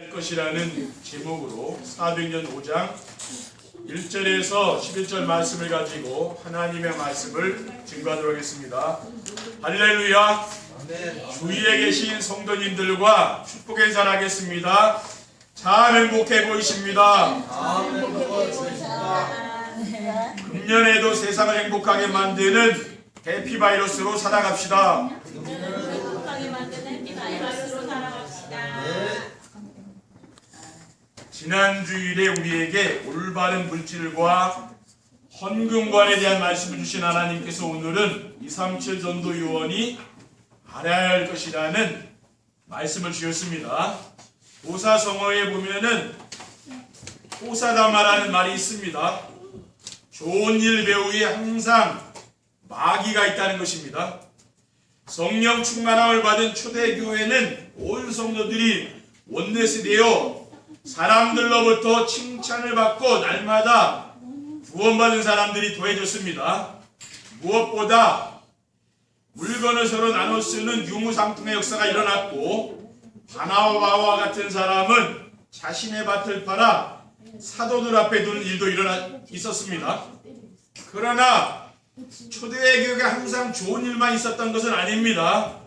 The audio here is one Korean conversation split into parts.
것이라는 제목으로 사도행전 5장 1절에서 11절 말씀을 가지고 하나님의 말씀을 증거하도록 하겠습니다. 할렐루야. 주위에 계신 성도님들과 축복의 인사하겠습니다. 참 행복해 보이십니다. 금년에도 세상을 행복하게 만드는 해피바이러스로 살아갑시다. 지난 주일에 우리에게 올바른 물질과 헌금관에 대한 말씀을 주신 하나님께서 오늘은 237 전도 요원이 알아야 할 것이라는 말씀을 주셨습니다. 호사성어에 보면은 호사다마라는 말이 있습니다. 좋은 일 배후에 항상 마귀가 있다는 것입니다. 성령 충만함을 받은 초대교회는 온 성도들이 원넷이 되어 사람들로부터 칭찬을 받고 날마다 구원받은 사람들이 더해졌습니다. 무엇보다 물건을 서로 나눠 쓰는 유무상통의 역사가 일어났고 바나바와 같은 사람은 자신의 밭을 팔아 사도들 앞에 두는 일도 있었습니다. 그러나 초대교회가 항상 좋은 일만 있었던 것은 아닙니다.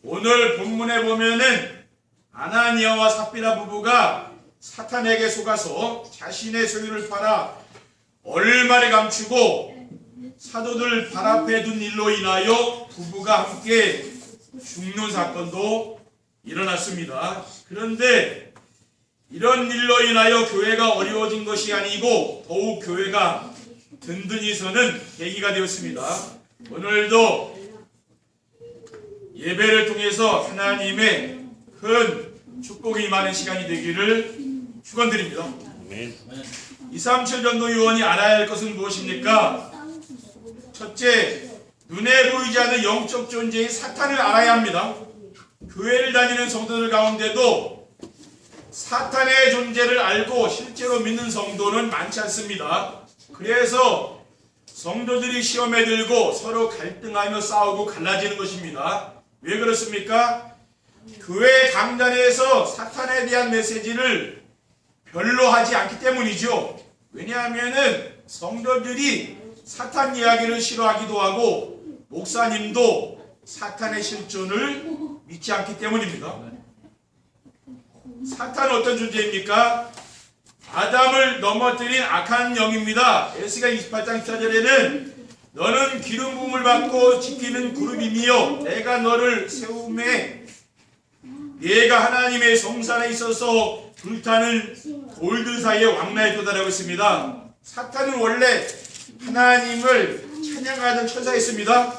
오늘 본문에 보면은 아나니아와 삽비라 부부가 사탄에게 속아서 자신의 소유를 팔아 얼마를 감추고 사도들 발 앞에 둔 일로 인하여 부부가 함께 죽는 사건도 일어났습니다. 그런데 이런 일로 인하여 교회가 어려워진 것이 아니고 더욱 교회가 든든히 서는 계기가 되었습니다. 오늘도 예배를 통해서 하나님의 큰 축복이 임하는 시간이 되기를 축원드립니다. 237 전도 요원이 알아야 할 것은 무엇입니까? 첫째, 눈에 보이지 않는 영적 존재인 사탄을 알아야 합니다. 교회를 다니는 성도들 가운데도 사탄의 존재를 알고 실제로 믿는 성도는 많지 않습니다. 그래서 성도들이 시험에 들고 서로 갈등하며 싸우고 갈라지는 것입니다. 왜 그렇습니까? 교회 강단에서 사탄에 대한 메시지를 별로 하지 않기 때문이죠. 왜냐하면은 성도들이 사탄 이야기를 싫어하기도 하고 목사님도 사탄의 실존을 믿지 않기 때문입니다. 사탄은 어떤 존재입니까? 아담을 넘어뜨린 악한 영입니다. 에스겔 28장 4절에는 너는 기름 부음을 받고 지키는 그룹이며 내가 너를 세움에 내가 하나님의 성산에 있어서 불타는 돌들 사이에 왕래했도다라고 했습니다. 사탄은 원래 하나님을 찬양하던 천사였습니다.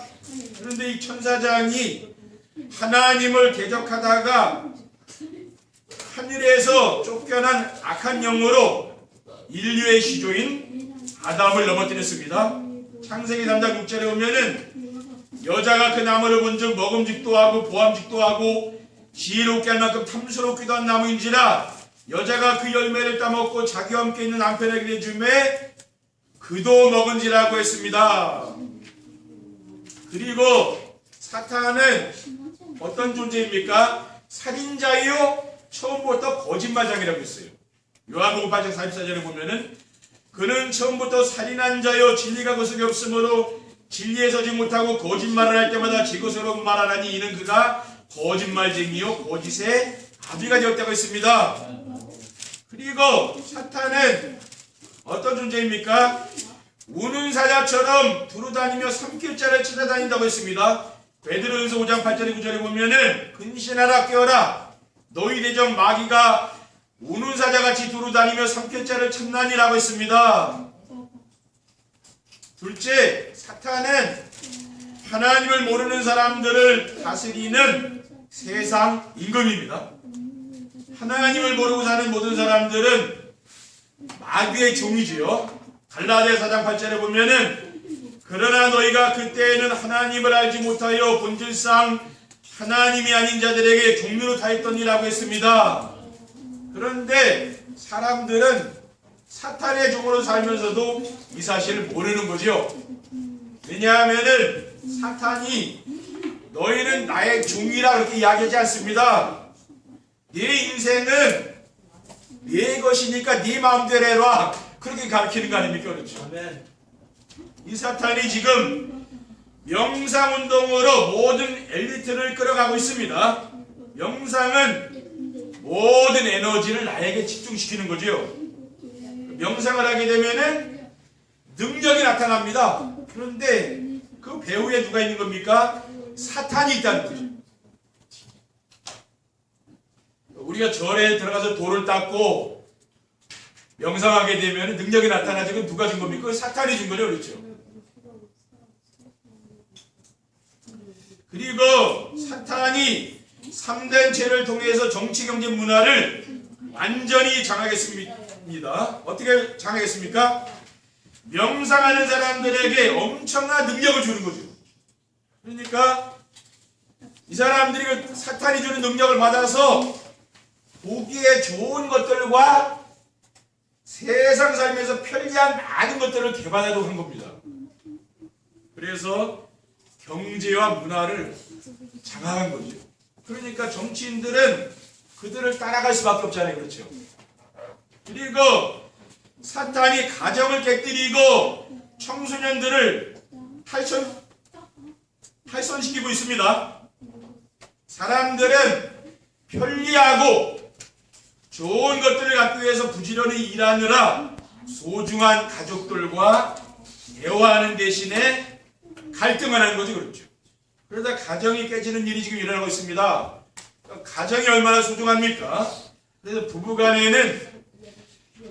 그런데 이 천사장이 하나님을 대적하다가 하늘에서 쫓겨난 악한 영으로 인류의 시조인 아담을 넘어뜨렸습니다. 창세기 3장 6절에 보면은 여자가 그 나무를 본즉 먹음직도 하고 보암직도 하고 지혜롭게 할 만큼 탐스럽기도 한 나무인지라 여자가 그 열매를 따먹고 자기와 함께 있는 남편에게 내주매 그도 먹은지라고 했습니다. 그리고 사탄은 어떤 존재입니까? 살인자요 처음부터 거짓말장이라고 했어요. 요한복음 8장 44절에 보면은 그는 처음부터 살인한 자요 진리가 그속에 없으므로 진리에 서지 못하고 거짓말을 할 때마다 제 것으로 말하나니 이는 그가 거짓말쟁이요 거짓의 아비가 되었다고 했습니다. 그리고 사탄은 어떤 존재입니까? 우는 사자처럼 두루다니며 삼킬 자를 찾아다닌다고 했습니다. 베드로전서 5장 8절에 9절에 보면은 근신하라 깨어라 너희 대적 마귀가 우는 사자같이 두루다니며 삼킬 자를 찾나니라고 했습니다. 둘째, 사탄은 하나님을 모르는 사람들을 다스리는 세상 임금입니다. 하나님을 모르고 사는 모든 사람들은 마귀의 종이지요. 갈라디아 4장 8절에 보면은 그러나 너희가 그때에는 하나님을 알지 못하여 본질상 하나님이 아닌 자들에게 종류로 다했더니라고 했습니다. 그런데 사람들은 사탄의 종으로 살면서도 이 사실을 모르는 거죠. 왜냐하면은 사탄이 너희는 나의 종이라 그렇게 이야기하지 않습니다. 네 인생은 네 것이니까 네 마음대로 해라. 그렇게 가르치는 거 아닙니까? 그렇죠. 아멘. 이 사탄이 지금 명상운동으로 모든 엘리트를 끌어가고 있습니다. 명상은 모든 에너지를 나에게 집중시키는 거죠. 명상을 하게 되면은 능력이 나타납니다. 그런데 그 배후에 누가 있는 겁니까? 사탄이 있다는 거죠. 우리가 절에 들어가서 돌을 닦고 명상하게 되면 능력이 나타나지. 그건 누가 준 겁니까? 사탄이 준 거죠. 그렇죠. 그리고 사탄이 3대 죄를 통해서 정치, 경제, 문화를 완전히 장악했습니다. 어떻게 장악했습니까? 명상하는 사람들에게 엄청난 능력을 주는 거죠. 그러니까 이 사람들이 그 사탄이 주는 능력을 받아서 보기에 좋은 것들과 세상 살면서 편리한 많은 것들을 개발하려고 한 겁니다. 그래서 경제와 문화를 장악한 거죠. 그러니까 정치인들은 그들을 따라갈 수밖에 없잖아요. 그렇죠. 그리고 사탄이 가정을 깨뜨리고 청소년들을 탈선시키고 있습니다. 사람들은 편리하고 좋은 것들을 갖기 위해서 부지런히 일하느라 소중한 가족들과 대화하는 대신에 갈등을 하는 거죠. 그렇죠. 그러다 가정이 깨지는 일이 지금 일어나고 있습니다. 가정이 얼마나 소중합니까? 그래서 부부간에는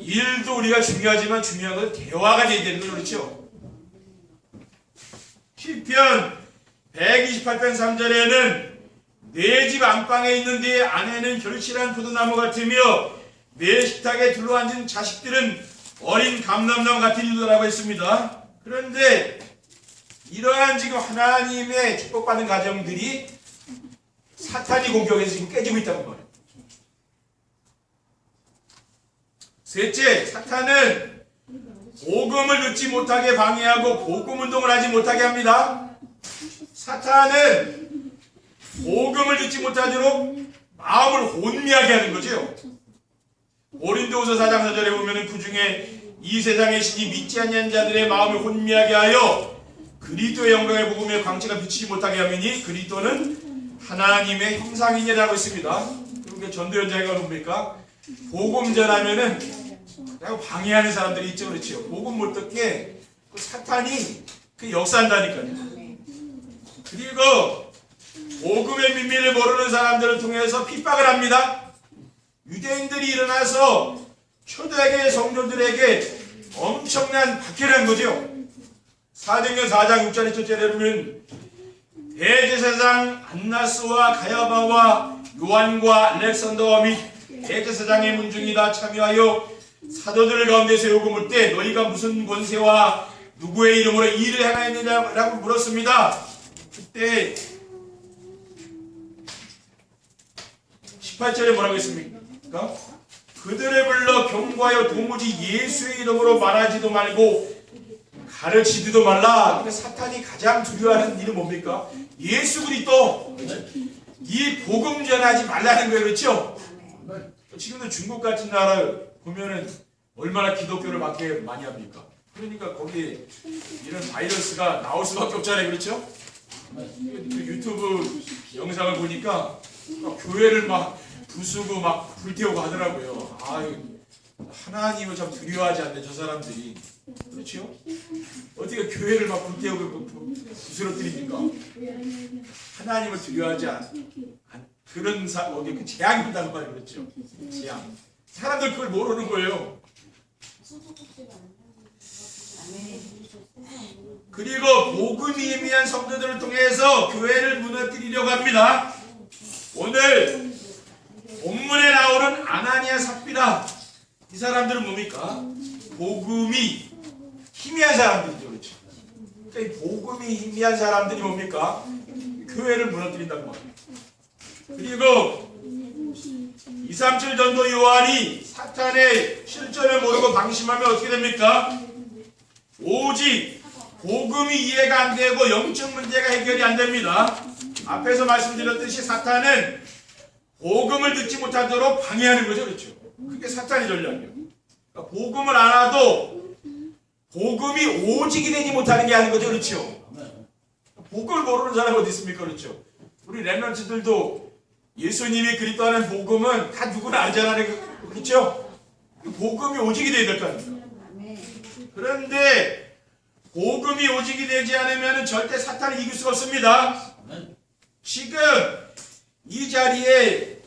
일도 우리가 중요하지만 중요한 건 대화가 돼야 되는 거죠. 그렇죠. 시편 128편 3절에는 내 집 안방에 있는 네 아내는 결실한 포도나무 같으며 내 식탁에 둘러앉은 자식들은 어린 감람나무 같은 이도라고 했습니다. 그런데 이러한 지금 하나님의 축복받은 가정들이 사탄이 공격해서 지금 깨지고 있다는 거예요. 셋째, 사탄은 복음을 듣지 못하게 방해하고 복음 운동을 하지 못하게 합니다. 사탄은 복음을 듣지 못하도록 마음을 혼미하게 하는 거죠. 고린도후서 4장 4절에 보면 그 중에 이 세상의 신이 믿지 않는 자들의 마음을 혼미하게 하여 그리스도의 영광의 복음의 광채가 비치지 못하게 하면이 그리스도는 하나님의 형상이니라고 했습니다. 그리고 전도연장이가 뭡니까? 복음 전하면은 방해하는 사람들이 있죠. 그렇죠. 복음 못 듣게 그 사탄이 그 역사한다니까요. 그리고 복음의 비밀을 모르는 사람들을 통해서 핍박을 합니다. 유대인들이 일어나서 초대교회 성도들에게 엄청난 박해를 한 거죠. 사도행전 4장 6절에 첫째를 보면 대제사장 안나스와 가야바와 요한과 알렉산더와 및 대제사장의 문중이 다 참여하여 사도들 가운데 세우고 물 때 너희가 무슨 권세와 누구의 이름으로 이 일을 행하였느냐라고 물었습니다. 그때 18절에 뭐라고 했습니까? 그들을 불러 경고하여 도무지 예수의 이름으로 말하지도 말고 가르치지도 말라. 그러니까 사탄이 가장 두려워하는 일은 뭡니까? 예수 그리스도. 이 복음 전하지 말라는 거예요. 그렇죠? 지금도 중국 같은 나라 보면은 얼마나 기독교를 막게 많이 합니까? 그러니까 거기 이런 바이러스가 나올 수밖에 없잖아요. 그렇죠? 유튜브 영상을 보니까 교회를 막 부수고 막 불태우고 하더라고요. 아유, 하나님을 참 두려워하지 않네 저 사람들이. 그렇죠? 어떻게 교회를 막 불태우고 부스러뜨립니까? 하나님을 두려워하지 않 그런 어디 그 재앙이 온다는 말이 그렇죠. 재앙. 사람들 그걸 모르는 거예요. 그리고 복음이 희미한 성도들을 통해서 교회를 무너뜨리려고 합니다. 오늘 본문에 나오는 아나니아 삽비라 이 사람들은 뭡니까? 복음이 희미한 사람들이죠. 그렇죠? 그러니까 이 복음이 희미한 사람들이 뭡니까? 교회를 무너뜨린다는 말이에요. 그리고 237 전도 요한이 사탄의 실존을 모르고 방심하면 어떻게 됩니까? 오직 복음이 이해가 안 되고 영적 문제가 해결이 안 됩니다. 앞에서 말씀드렸듯이 사탄은 복음을 듣지 못하도록 방해하는 거죠. 그렇죠? 그게 사탄의 전략이에요. 그러니까 복음을 알아도 복음이 오직이 되지 못하는 게 아닌 거죠. 그렇죠? 복음을 모르는 사람이 어디 있습니까? 그렇죠? 우리 랩런트들도 예수님이 그리스도라는 복음은 다 누구나 알잖아요. 그렇죠? 복음이 오직이 되어야 될 거 아닙니까? 그런데 복음이 오직이 되지 않으면 절대 사탄을 이길 수가 없습니다. 지금 이 자리에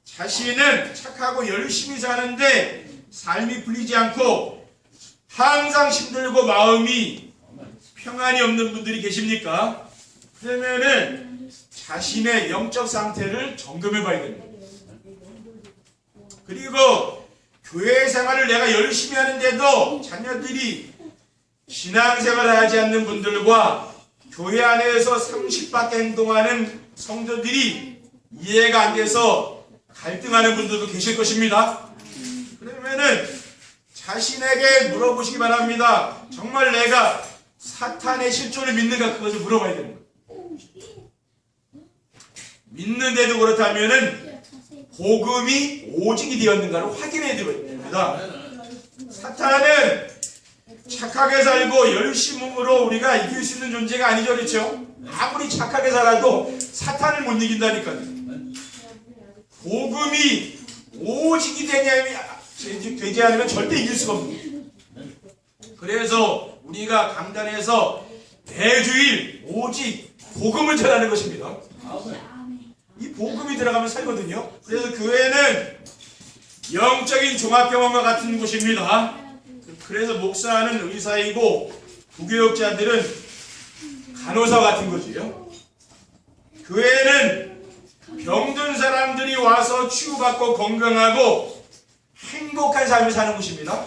자신은 착하고 열심히 사는데 삶이 풀리지 않고 항상 힘들고 마음이 평안이 없는 분들이 계십니까? 그러면은 자신의 영적 상태를 점검해 봐야 됩니다. 그리고 교회 생활을 내가 열심히 하는데도 자녀들이 신앙생활을 하지 않는 분들과 교회 안에서 상식밖에 행동하는 성도들이 이해가 안 돼서 갈등하는 분들도 계실 것입니다. 그러면은 자신에게 물어보시기 바랍니다. 정말 내가 사탄의 실존을 믿는가? 그것을 물어봐야 됩니다. 믿는데도 그렇다면은 복음이 오직이 되었는가를 확인해야 됩니다. 사탄은 착하게 살고 열심으로 우리가 이길 수 있는 존재가 아니죠. 그렇죠? 아무리 착하게 살아도 사탄을 못 이긴다니까요. 복음이 오직이 되지 않으면 절대 이길 수가 없습니다. 그래서 우리가 강단에서 매주일 오직 복음을 전하는 것입니다. 이 복음이 들어가면 살거든요. 그래서 교회는 영적인 종합병원과 같은 곳입니다. 그래서 목사는 의사이고 부교육자들은 간호사 같은 거지요. 교회는 병든 사람들이 와서 치유받고 건강하고 행복한 삶을 사는 곳입니다.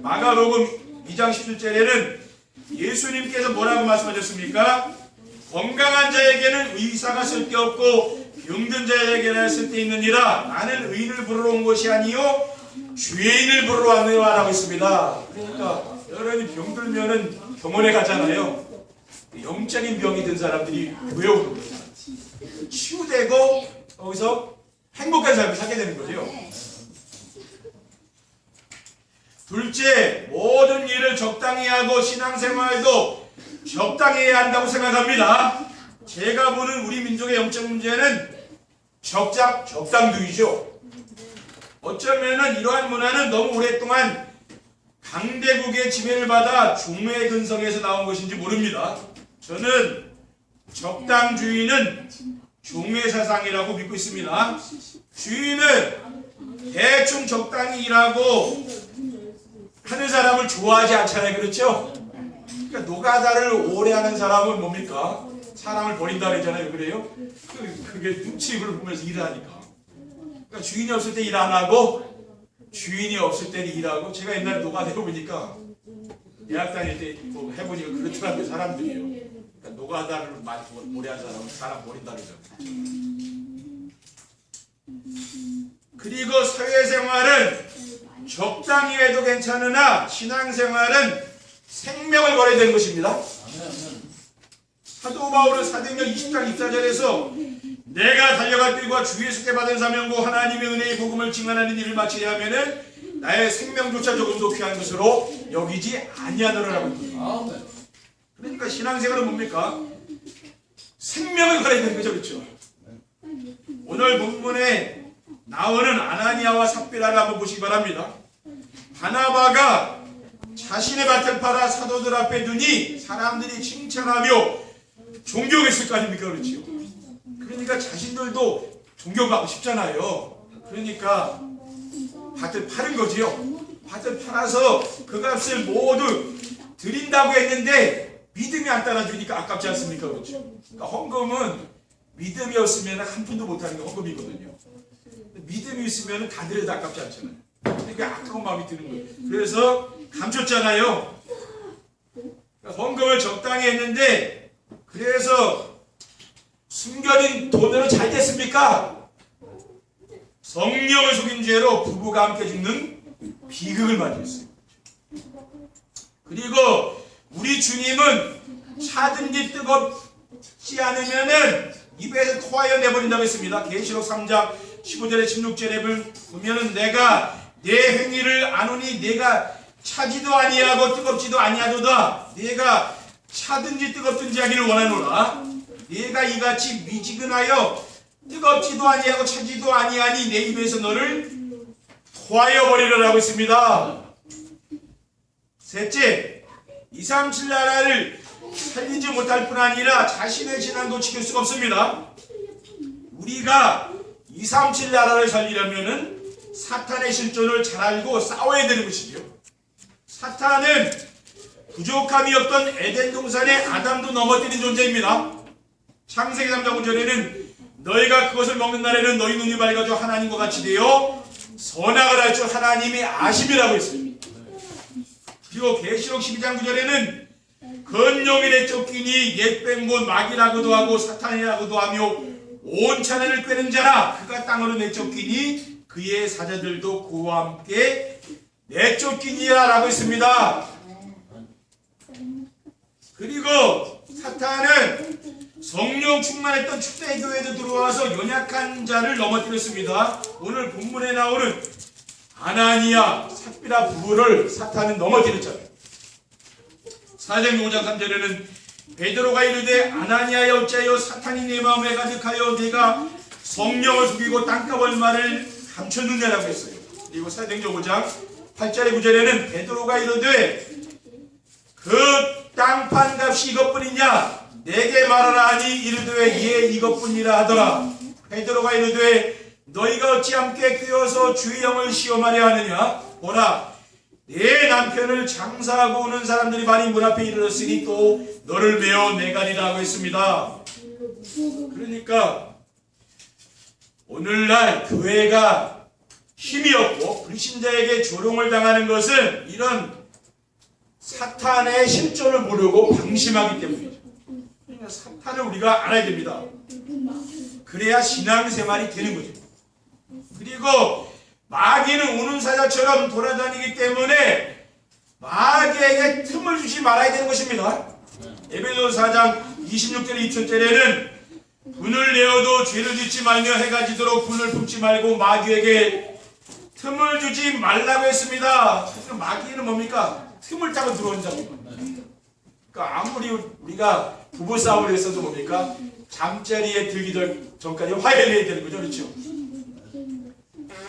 마가복음 2장 17절에는 예수님께서 뭐라고 말씀하셨습니까? 건강한 자에게는 의사가 쓸데없고 병든 자에게는 쓸데있느니라. 나는 의인을 부르러 온 것이 아니요 죄인을 부르러 왔느니라 라고 했습니다. 그러니까 여러분이 병들면은 병원에 가잖아요. 영적인 병이 든 사람들이 교회 오는 거예요. 치유되고 거기서 행복한 삶을 살게 되는 거죠. 둘째, 모든 일을 적당히 하고 신앙생활도 적당히 해야 한다고 생각합니다. 제가 보는 우리 민족의 영적 문제는 적당주의죠. 어쩌면은 이러한 문화는 너무 오랫동안 강대국의 지배를 받아 종묘의 근성에서 나온 것인지 모릅니다. 저는 적당주의는 종묘의 사상이라고 믿고 있습니다. 주의는 대충 적당히 일하고 하는 사람을 좋아하지 않잖아요. 그렇죠? 그러니까 노가다를 오래 하는 사람은 뭡니까? 사람을 버린다 그러잖아요. 그래요? 그게 눈치를 보면서 일을 하니까. 그러니까 주인이 없을 때 일 안 하고 주인이 없을 때는 일하고. 제가 옛날에 노가다 해보니까 대학 다닐 때 뭐 해보니까 그렇더라고요. 사람들이요. 그러니까 노가다를 오래 한 사람은 사람 버린다 그러잖아요. 그리고 사회생활은 적당히 해도 괜찮으나 신앙생활은 생명을 걸어야 되는 것입니다. 사도 바울은 사도행전 20장 24절에서 내가 달려갈 길과 주 예수께 받은 사명고 하나님의 은혜의 복음을 증언하는 일을 마치려 하면은 나의 생명조차 조금도 귀한 것으로 여기지 아니하노라라고 합니다. 그러니까 신앙생활은 뭡니까? 생명을 걸어야 되는 거죠. 그렇죠? 오늘 본문에 나오는 아나니아와 삽비라를 한번 보시기 바랍니다. 바나바가 자신의 밭을 팔아 사도들 앞에 두니 사람들이 칭찬하며 존경했을 거 아닙니까? 그렇지요? 그러니까 자신들도 존경받고 싶잖아요. 그러니까 밭을 파는 거지요. 밭을 팔아서 그 값을 모두 드린다고 했는데 믿음이 안 따라주니까 아깝지 않습니까? 그렇죠? 그러니까 헌금은 믿음이 없으면 한 푼도 못하는 게 헌금이거든요. 믿음이 있으면 다 드려도 아깝지 않잖아요. 그러니까 아까운 마음이 드는 거예요. 그래서 감췄잖아요. 그러니까 헌금을 적당히 했는데 그래서 숨겨진 돈으로 잘 됐습니까? 성령을 속인 죄로 부부가 함께 죽는 비극을 맞이했어요. 그리고 우리 주님은 차든지 뜨겁지 않으면은 입에서 토하여 내버린다고 했습니다. 계시록 3장 15절에 16절에 보면은 내가 내 행위를 아노니 내가 차지도 아니하고 뜨겁지도 아니하도다. 내가 차든지 뜨겁든지 하기를 원하노라. 내가 이같이 미지근하여 뜨겁지도 아니하고 차지도 아니하니 내 입에서 너를 토하여 버리려라고 했습니다. 셋째, 237 나라를 살리지 못할 뿐 아니라 자신의 신앙도 지킬 수가 없습니다. 우리가 237 나라를 살리려면은 사탄의 실존을 잘 알고 싸워야 되는 것이죠. 사탄은 부족함이 없던 에덴 동산의 아담도 넘어뜨린 존재입니다. 창세기 3장 9절에는 너희가 그것을 먹는 날에는 너희 눈이 밝아져 하나님과 같이 되어 선악을 할 줄 하나님이 아심이라고 했어요. 그리고 계시록 12장 9절에는 건용이 내쫓기니 옛 뺀곳 마귀라고도 하고 사탄이라고도 하며 온 찬을 꿰는 자라 그가 땅으로 내쫓기니 그의 사자들도 그와 함께 내쫓기니라 라고 했습니다. 그리고 사탄은 성령 충만했던 초대교회에 들어와서 연약한 자를 넘어뜨렸습니다. 오늘 본문에 나오는 아나니아, 삽비라 부부를 사탄은 넘어뜨렸잖아요. 사도행전 5장 3절에는 베드로가 이르되 아나니아여 어찌하여 사탄이 내 마음에 가득하여 네가 성령을 속이고 땅값 얼마를 감췄느냐라고 했어요. 그리고 사도행전 5장 8절에 9절에는 베드로가 이르되 그 땅판 값이 이것뿐이냐 내게 말하라 하니 이르되 예 이것뿐이라 하더라. 베드로가 이르되 너희가 어찌 함께 뀌어서 주의 영을 시험하려 하느냐 보라 내 남편을 장사하고 오는 사람들이 많이 문 앞에 이르렀으니 또 너를 메어 내가리라고 했습니다. 그러니까 오늘날 교회가 힘이 없고 불신자에게 조롱을 당하는 것은 이런 사탄의 실존을 모르고 방심하기 때문이죠. 그러니까 사탄을 우리가 알아야 됩니다. 그래야 신앙생활이 되는 거죠. 그리고 마귀는 우는 사자처럼 돌아다니기 때문에 마귀에게 틈을 주지 말아야 되는 것입니다. 에베소서 4장 26절 27절에는 분을 내어도 죄를 짓지 말며 해가 지도록 분을 품지 말고 마귀에게 틈을 주지 말라고 했습니다. 마귀는 뭡니까? 틈을 타고 들어온 자입니다. 그러니까 아무리 우리가 부부싸움을 했어도 뭡니까? 잠자리에 들기 전까지 화해를 해야 되는 거죠. 그렇죠?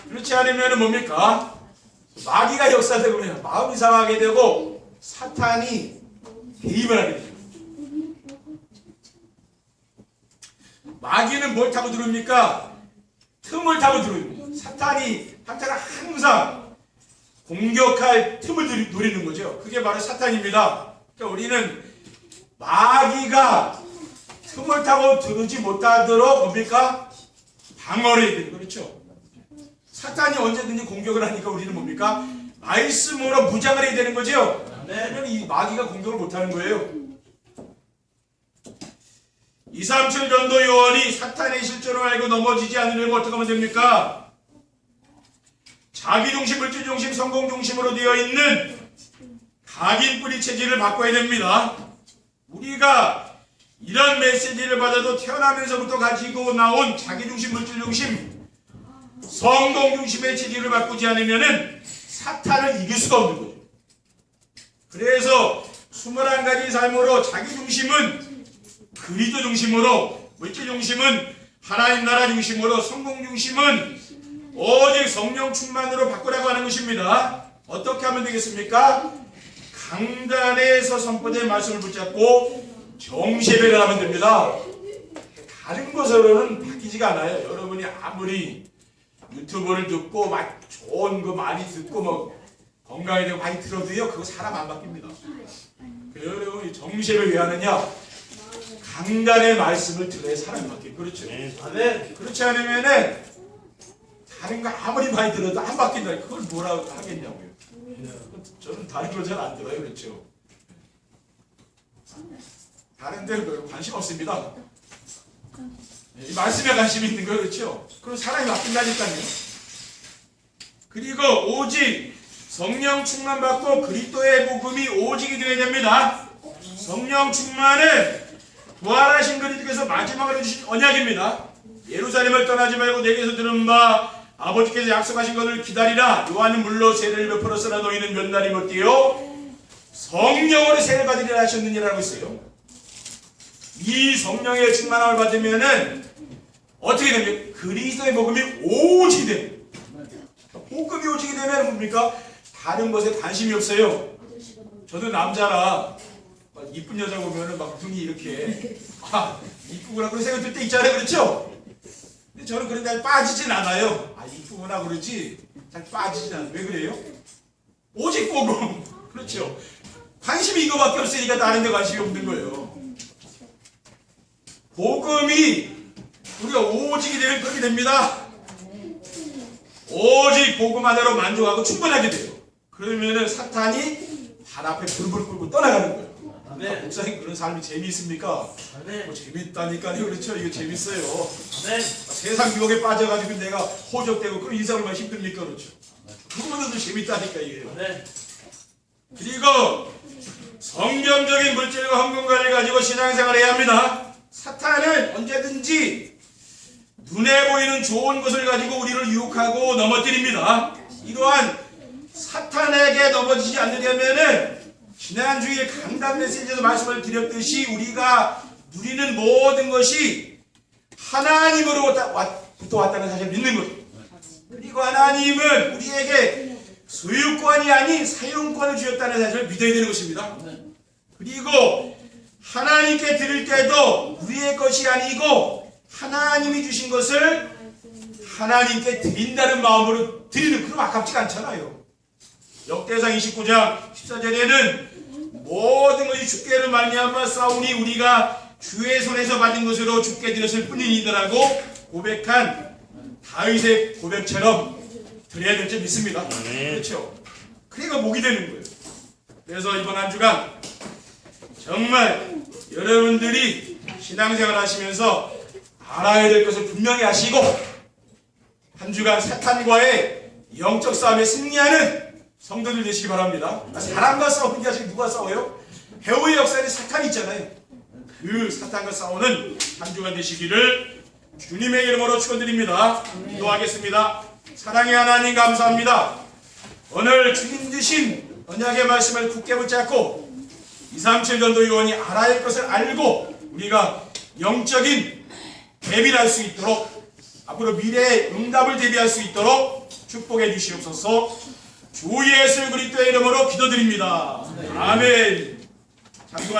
그렇지 않으면 뭡니까? 마귀가 역사되고 그래요. 마음이 상하게 되고 사탄이 개입을 하게 돼요. 마귀는 뭘 타고 들어옵니까? 틈을 타고 들어옵니다. 사탄이 항상 공격할 틈을 노리는 거죠. 그게 바로 사탄입니다. 그러니까 우리는 마귀가 틈을 타고 들어오지 못하도록 뭡니까? 방어를 해야 되는 그렇죠. 사탄이 언제든지 공격을 하니까 우리는 뭡니까? 말씀으로 무장을 해야 되는 거죠. 그러면 이 마귀가 공격을 못하는 거예요. 237 전도 요원이 사탄의 실존을 알고 넘어지지 않으려면 어떻게 하면 됩니까? 자기중심, 물질중심, 성공중심으로 되어 있는 각인뿌리 체질을 바꿔야 됩니다. 우리가 이런 메시지를 받아도 태어나면서부터 가지고 나온 자기중심, 물질중심, 성공중심의 체질을 바꾸지 않으면 사탄을 이길 수가 없는 거죠. 그래서 21가지 삶으로 자기중심은 그리스도 중심으로, 물질중심은 하나님 나라 중심으로, 성공중심은 오직 성령 충만으로 바꾸라고 하는 것입니다. 어떻게 하면 되겠습니까? 강단에서 선포된 말씀을 붙잡고 정시예배를 하면 됩니다. 다른 것으로는 바뀌지가 않아요. 여러분이 아무리 유튜브를 듣고 막 좋은 거 많이 듣고 뭐 건강에 대해 많이 들어도요 그거 사람 안 바뀝니다. 여러분이 정시예배 왜 하느냐? 강단의 말씀을 들어야 사람이 바뀌어요. 그렇죠? 네. 그렇지 않으면은 다른 거 아무리 많이 들어도 안 바뀐다. 그걸 뭐라 하겠냐고요. 저는 다른 거 잘 안 들어요. 그렇죠? 다른 데는 관심 없습니다. 이 말씀에 관심이 있는 거 그렇죠? 그럼 사람이 바뀐다니까요. 그리고 오직 성령 충만 받고 그리스도의 복음이 오직이 되어야 됩니다. 성령 충만은 부활하신 그리스도께서 마지막으로 주신 언약입니다. 예루살렘을 떠나지 말고 내게서 들은 바 아버지께서 약속하신 것을 기다리라. 요한은 물로 세례를 베풀었으나 너희는 몇 날이 못 되어 성령으로 세례 받으리라 하셨느니라고 했어요. 이 성령의 충만함을 받으면은 어떻게 됩니까? 그리스도의 복음이 오직이 됩니다. 복음이 오직이 되면 뭡니까? 다른 것에 관심이 없어요. 저도 남자라 막 이쁜 여자 보면은 막 눈이 이렇게 이쁘구나 그런 생각 들 때 있잖아요. 그렇죠? 근데 저는 그런 데 빠지진 않아요. 이쁘구나 그러지 잘 빠지진 않아요. 왜 그래요? 오직 복음. 그렇죠. 관심이 이거밖에 없으니까 다른 데 관심이 없는 거예요. 복음이 우리가 오직이 되면 그렇게 됩니다. 오직 복음 하나로 만족하고 충분하게 돼요. 그러면은 사탄이 발 앞에 불을 끌고 떠나가는 거예요. 목사님 그런 삶이 재미있습니까? 뭐 재밌다니까요. 그렇죠? 이거 재밌어요. 세상 유혹에 빠져가지고 내가 호적되고 그런 인생을 얼마나 힘듭니까? 그렇죠? 그거보다도 재밌다니까 이게요. 그리고 성경적인 물질과 헌금관을 가지고 신앙생활을 해야 합니다. 사탄은 언제든지 눈에 보이는 좋은 것을 가지고 우리를 유혹하고 넘어뜨립니다. 이러한 사탄에게 넘어지지 않으려면은 지난주에 강단 메시지에서 말씀을 드렸듯이 우리가 누리는 모든 것이 하나님으로부터 왔다는 사실을 믿는 것. 그리고 하나님은 우리에게 소유권이 아닌 사용권을 주셨다는 사실을 믿어야 되는 것입니다. 그리고 하나님께 드릴 때도 우리의 것이 아니고 하나님이 주신 것을 하나님께 드린다는 마음으로 드리는, 그럼 아깝지가 않잖아요. 역대상 29장 14절에는 모든 것이 주께로 말미암아 싸우니 우리가 주의 손에서 받은 것으로 주께 드렸을 뿐이니라고 고백한 다윗의 고백처럼 드려야 될 줄 믿습니다. 그렇죠? 그러니까 목이 되는 거예요. 그래서 이번 한 주간 정말 여러분들이 신앙생활 하시면서 알아야 될 것을 분명히 아시고 한 주간 사탄과의 영적 싸움에 승리하는 성도들 되시기 바랍니다. 사람과 싸우는 게 아직 누가 싸워요? 배우의 역사에 사탄이 있잖아요. 그 사탄과 싸우는 한 주간 되시기를 주님의 이름으로 축원드립니다. 기도하겠습니다. 사랑의 하나님 감사합니다. 오늘 주님 주신 언약의 말씀을 굳게 붙잡고 237 전도 요원이 알아야 할 것을 알고 우리가 영적인 대비를 할 수 있도록 앞으로 미래의 응답을 대비할 수 있도록 축복해 주시옵소서. 주 예수 그리스도의 이름으로 기도드립니다. 아멘.